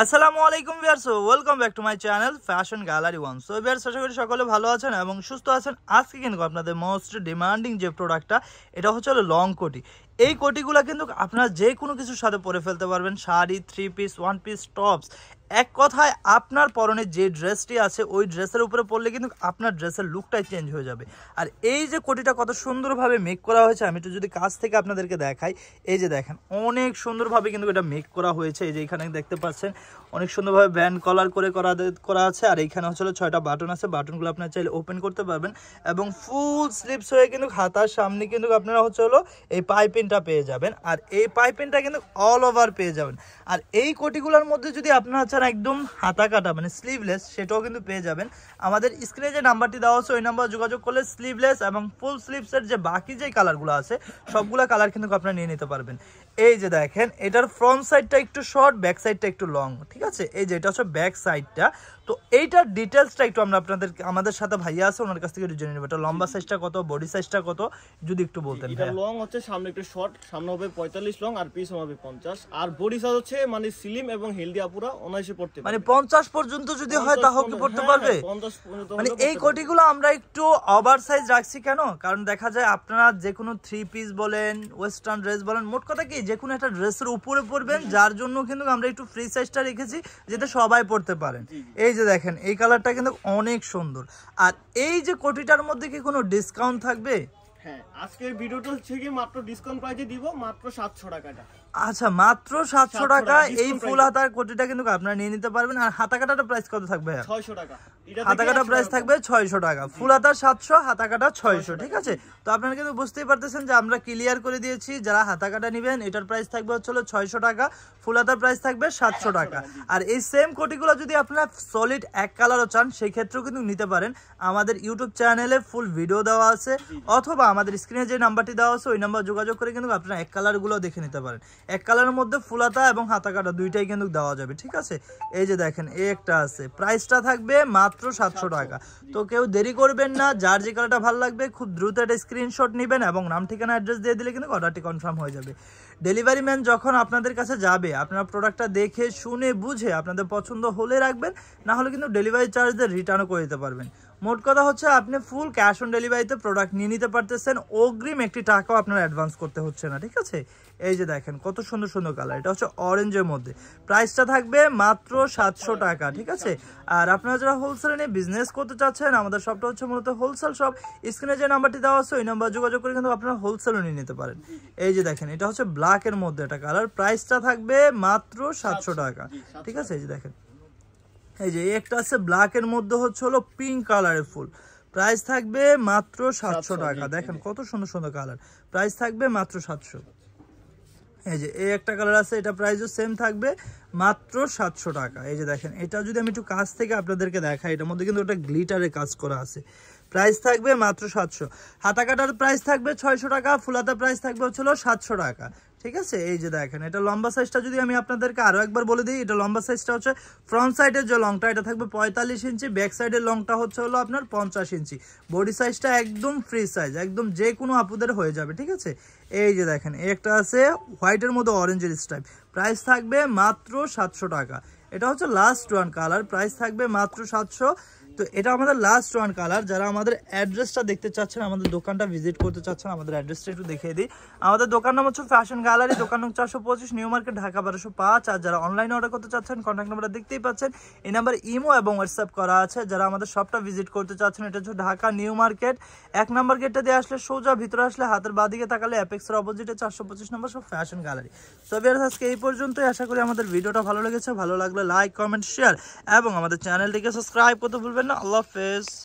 আসসালামু আলাইকুম viewers, welcome back to my channel Fashion Gallery One. So viewers, আশা করি সকলে ভালো আছেন এবং সুস্থ আছেন। আজকে কিন্তু আপনাদের মোস্ট ডিমান্ডিং যে প্রোডাক্টটা, এটা হচ্ছে লং কোটি। এই কোটিগুলো কিন্তু আপনারা যে কোনো কিছুর সাথে পরে ফেলতে পারবেন, sari, three piece, one piece, tops. এক কথায় আপনার পরনে যে ড্রেসটি আছে ওই ড্রেসের উপরে পরলে কিন্তু আপনার ড্রেসের লুকটাই চেঞ্জ হয়ে যাবে। আর এই যে কোটিটা কত সুন্দরভাবে মেক করা হয়েছে, আমি একটু যদি কাছ থেকে আপনাদেরকে দেখাই, এই যে দেখেন অনেক সুন্দরভাবে কিন্তু এটা মেক করা হয়েছে। এই যে এখানে দেখতে পাচ্ছেন অনেক সুন্দরভাবে ব্যান্ড কলার করে করা আছে। আর এইখানে হচ্ছে 6টা বাটন আছে, বাটনগুলো আপনারা চাইলে ওপেন করতে পারবেন এবং ফুল স্লিপস হয়ে কিন্তু হাতার সামনে কিন্তু আপনারা হচ্ছে এই পাইপিংটা পেয়ে যাবেন। আর এই পাইপিংটা কিন্তু অল ওভার পেয়ে যাবেন। আর এই কোটিগুলোর মধ্যে যদি আপনারা চান একদম হাতা কাটা মানে স্লিভলেস, সেটাও কিন্তু পেয়ে যাবেন। আমাদের স্ক্রিনে যে নাম্বারটি দেওয়া আছে ওই নাম্বার যোগাযোগ করলে স্লিভলেস এবং ফুল স্লিভসের যে বাকি যে কালারগুলো আছে সবগুলো কালার কিন্তু আপনারা নিয়ে নিতে পারবেন। এই যে দেখেন এটার ফ্রন্ট সাইডটা একটু শর্ট, ব্যাক সাইডটা একটু লং, ঠিক আছে। এই যে এটা হচ্ছে ব্যাক সাইডটা। তো এইটার ডিটেলসটা একটু আমরা আমাদের সাথে ভাইয়া আছে ওনার কাছ থেকে জেনে নেব। এটা লম্বা সাইজটা কত, বডি সাইজটা কত, যদি একটু বলতেন। এটা লং হচ্ছে সামনে একটু শর্ট, সামনে হবে 45 লং আর পিছন হবে 50। আর বডি সাইজ হচ্ছে মানে স্লিম এবং হেলদি আপুরা অনায়াসে পড়তে পারবে। মানে 50 পর্যন্ত যদি হয় তাহলে কি পড়তে পারবে? 50 পর্যন্ত। মানে এই কোটিগুলো আমরা একটু ওভার সাইজ রাখছি কেন? কারণ দেখা যায় আপনারা যে কোনো থ্রি পিস বলেন, ওয়েস্টার্ন ড্রেস বলেন, মোট কথা কি যে কোনো একটা ড্রেসের উপরে পরবেন, যার জন্য কিন্তু আমরা একটু ফ্রি সাইজটা রেখেছি যাতে সবাই পড়তে পারেন। এই যে দেখেন এই কালারটা কিন্তু অনেক সুন্দর। আর এই যে কোটিটার মধ্যে কি কোনো ডিসকাউন্ট থাকবে? হ্যাঁ, আজকের ভিডিওটা হচ্ছে কি মাত্র ডিসকাউন্ট প্রাইসে দিব মাত্র 700 টাকাটা। আচ্ছা, মাত্র 700 টাকা এই ফুল হাতার কোটিটা কিন্তু আপনারা নিয়ে নিতে পারবেন। আর হাতা কাটাটা প্রাইস কত থাকবে? 600 টাকা। হাতা কাটা প্রাইস থাকবে 600 টাকা, ফুল হাতা 700, হাতা কাটা 600, ঠিক আছে। তো আপনারা কিন্তু বুঝতেই পারতেছেন যে আমরা ক্লিয়ার করে দিয়েছি, যারা হাতা কাটা নেবেন এটার প্রাইস থাকবে হচ্ছে 600 টাকা, ফুল হাতার প্রাইস থাকবে 700 টাকা। আর এই সেম কোটিগুলো যদি আপনারা সলিড এক কালারও চান সেই ক্ষেত্রেও কিন্তু নিতে পারেন। আমাদের ইউটিউব চ্যানেলে ফুল ভিডিও দেওয়া আছে, অথবা আমাদের স্ক্রিনে যে নাম্বারটি দেওয়া আছে ওই নাম্বার যোগাযোগ করে কিন্তু আপনারা এক কালারগুলো দেখে নিতে পারেন। এক কালারের মধ্যে ফুল হাতা এবং হাতা কাটা দুইটাই কিন্তু দেওয়া যাবে, ঠিক আছে। এই যে দেখেন এই একটা আছে, প্রাইসটা থাকবে মাত্র 700 টাকা। তো কেউ দেরি করবেন না, যার যে কালারটা ভালো লাগবে খুব দ্রুত একটা স্ক্রিনশট নেবেন এবং নাম ঠিকানা অ্যাড্রেস দিয়ে দিলে কিন্তু অর্ডারটি কনফার্ম হয়ে যাবে। ডেলিভারি ম্যান যখন আপনাদের কাছে যাবে, আপনারা প্রোডাক্টটা দেখে শুনে বুঝে আপনাদের পছন্দ হলে রাখবেন, না হলে কিন্তু ডেলিভারি চার্জ দিয়ে রিটার্নও করে দিতে পারবেন। মোট কথা হচ্ছে আপনি ফুল ক্যাশ অন ডেলিভারিতে প্রোডাক্ট নিয়ে নিতে পারতেছেন, অগ্রিম একটি টাকাও আপনার অ্যাডভান্স করতে হচ্ছে না, ঠিক আছে। এই যে দেখেন কত সুন্দর সুন্দর কালার, এটা হচ্ছে অরেঞ্জের মধ্যে, প্রাইসটা থাকবে মাত্র 700 টাকা, ঠিক আছে। আর আপনারা যারা হোলসেলে নিয়ে বিজনেস করতে চাচ্ছেন, আমাদের শপটা হচ্ছে মূলত হোলসেল শপ। স্ক্রিনে যে নাম্বারটি দেওয়া আছে ওই নাম্বার যোগাযোগ করে কিন্তু আপনারা হোলসেলও নিয়ে নিতে পারেন। এই যে দেখেন এটা হচ্ছে ব্ল্যাকের মধ্যে একটা কালার, প্রাইসটা থাকবে মাত্র 700 টাকা, ঠিক আছে। এই যে দেখেন এই যে একটা আছে ব্ল্যাকের মধ্যে হচ্ছে পিঙ্ক কালারের ফুল, প্রাইস থাকবে মাত্র 700 টাকা। দেখেন কত সুন্দর সুন্দর কালার, প্রাইস থাকবে মাত্র 700। এই যে এই একটা কালার আছে, এটা প্রাইসও সেম থাকবে মাত্র 700 টাকা। এই যে দেখেন এটা যদি আমি একটু কাছ থেকে আপনাদেরকে দেখাই, এটার মধ্যে কিন্তু ওটা গ্লিটারের কাজ করা আছে, প্রাইস থাকবে মাত্র 700। হাতা কাটার প্রাইস থাকবে 600 টাকা, ফুলাতা প্রাইস থাকবে হচ্ছে 700 টাকা, ঠিক আছে। এই যে দেখেন এটা লম্বা সাইজটা যদি আমি আপনাদেরকে আরো একবার বলে দিই, এটা লম্বা সাইজটা হচ্ছে ফ্রন্ট সাইডের যে লংটা এটা থাকবে 45 ইঞ্চি, ব্যাক সাইডের লংটা হচ্ছে আপনার 50 ইঞ্চি। বডি সাইজটা একদম ফ্রি সাইজ, একদম যে কোনো আপুদের হয়ে যাবে, ঠিক আছে। এই যে দেখেন এই একটা আছে হোয়াইটের মধ্যে অরেঞ্জের স্ট্রাইপ, প্রাইস থাকবে মাত্র 700 টাকা। এটা হচ্ছে লাস্ট ওয়ান কালার, প্রাইস থাকবে মাত্র 700। তো এটা আমাদের লাস্ট ওয়ান কালার। যারা আমাদের অ্যাড্রেসটা দেখতে চাচ্ছেন, আমাদের দোকানটা ভিজিট করতে চাচ্ছেন, আমাদের অ্যাড্রেসটা একটু দেখিয়ে দিই। আমাদের দোকান নাম হচ্ছে ফ্যাশন গ্যালারি, দোকান নং 425, নিউ মার্কেট, ঢাকা 1205। আর যারা অনলাইনে অর্ডার করতে চাচ্ছেন, কন্ট্যাক্ট নাম্বারটা দেখতেই পাচ্ছেন, এই নাম্বার ইমো এবং হোয়াটসঅ্যাপ করা আছে। যারা আমাদের শপটা ভিজিট করতে চাচ্ছেন, এটা হচ্ছে ঢাকা নিউ মার্কেট 1 নম্বর গেটটা দিয়ে আসলে সোজা ভিতরে আসলে হাতের বাঁদিকে তাকালে অ্যাপেক্সের অপোজিটে 425 নম্বর সব ফ্যাশন গ্যালারি। সো ভিউয়ার্স, আজকে এই পর্যন্তই। আশা করি আমাদের ভিডিওটা ভালো লেগেছে। ভালো লাগলে লাইক, কমেন্ট, শেয়ার এবং আমাদের চ্যানেলটিকে সাবস্ক্রাইব করতে ভুলবেন না। আল্লাহ হাফেজ।